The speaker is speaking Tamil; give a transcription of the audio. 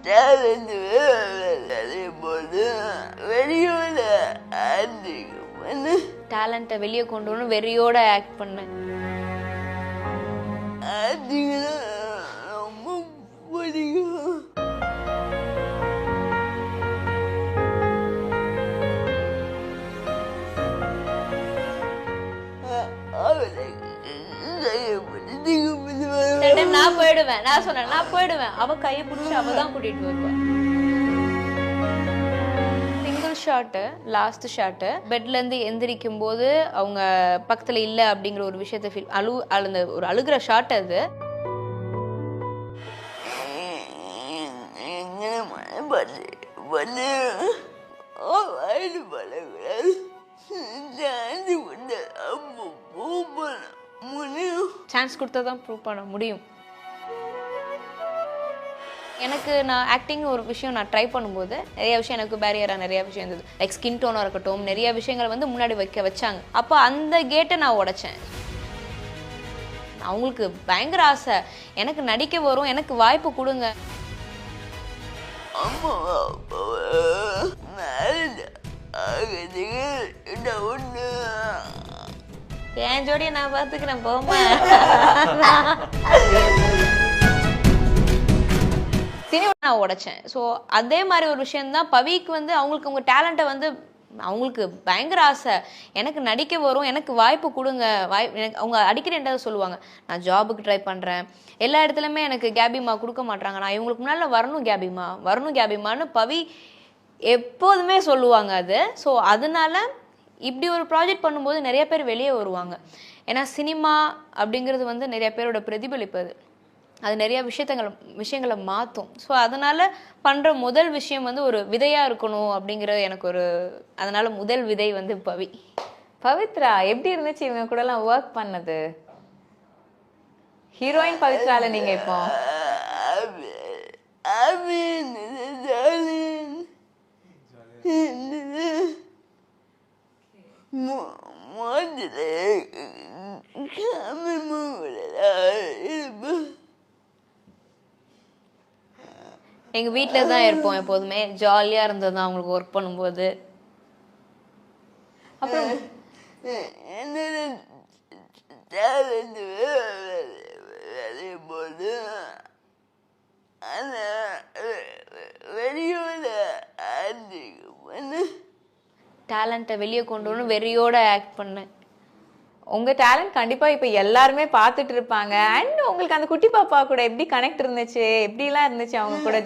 டேலண்ட் அதே போது வெளியோட ஆக்டிங் பண்ணு. டேலண்ட்டை வெளியே கொண்டு வரணும், வெறியோட ஆக்ட் பண்ணு. ஆக்டிங் ரொம்ப பிடிக்கும். நான் போயிடுவேன், நான் சொன்னேன் நான் போயிடுவேன். அவ கையை பிடிச்சி அவ தான் கூட்டிட்டு வருவேன். சிங்கிள் ஷாட்டு, லாஸ்ட் ஷாட்டு, பெட்ல இருந்து எந்திரிக்கும் போது அவங்க பக்கத்துல இல்ல அப்படிங்கிற ஒரு விஷயத்த ஃபீல் அந்த ஒரு அழுகிற ஷாட் அது. சான்ஸ் கொடுத்தா தான் ப்ரூவ் பண்ண முடியும். எனக்கு நான் ஆக்டிங் ஒரு விஷயம் நான் ட்ரை பண்ணும்போது நிறைய விஷயம் எனக்கு பேரியராக நிறைய விஷயம் இருந்தது. லைக் ஸ்கின் டோனாக இருக்கட்டும், நிறைய விஷயங்கள் வந்து முன்னாடி வச்சாங்க. அப்போ அந்த கேட்டை நான் உடைச்சேன். அவங்களுக்கு பயங்கர ஆசை, எனக்கு நடிக்க வரும், எனக்கு வாய்ப்பு கொடுங்க. என் ஜோடியை நான் பார்த்துக்கிறேன் போமா. சினிமா நான் உடைச்சேன். ஸோ அதே மாதிரி ஒரு விஷயம்தான் பவிக்கு வந்து அவங்களுக்கு அவங்க டேலண்ட்டை வந்து அவங்களுக்கு பயங்கர ஆசை, எனக்கு நடிக்க வரும், எனக்கு வாய்ப்பு கொடுங்க. எனக்கு அவங்க அடிக்கடி என்னது சொல்லுவாங்க, நான் ஜாபுக்கு ட்ரை பண்ணுறேன், எல்லா இடத்துலையுமே எனக்கு கேபிமா கொடுக்க மாட்டாங்க, நான் இவங்களுக்கு முன்னால் வரணும் கேபிமான்னு பவி எப்போதுமே சொல்லுவாங்க அது. ஸோ அதனால இப்படி ஒரு ப்ராஜெக்ட் பண்ணும்போது நிறைய பேர் வெளியே வருவாங்க. ஏன்னா சினிமா அப்படிங்கிறது வந்து நிறைய பேரோட பிரதிபலிப்பு, அது நிறைய விஷயங்களை மாற்றும். ஸோ அதனால் பண்ணுற முதல் விஷயம் வந்து ஒரு விதையாக இருக்கணும் அப்படிங்கிற எனக்கு ஒரு, அதனால் முதல் விதை வந்து பவி. பவித்ரா எப்படி இருந்துச்சு இவங்க கூடலாம் ஒர்க் பண்ணது? ஹீரோயின் பவித்ரால நீங்கள் இப்போ எங்கள் வீட்டில் தான் இருப்போம் எப்போதுமே, ஜாலியாக இருந்தது தான் அவங்களுக்கு ஒர்க் பண்ணும்போது. அப்புறம் டேலண்ட்டை வெளியே கொண்டு வரணும், வெறியோட ஆக்ட் பண்ணு. உங்க டேலண்ட் கண்டிப்பா இப்ப எல்லாருமே பார்த்துட்டு இருப்பாங்க. அண்ட் உங்களுக்கு அந்த குட்டி பாப்பா கூட எப்படி கனெக்ட் இருந்துச்சு, எப்படிலாம் இருந்துச்சு அவங்க கூட?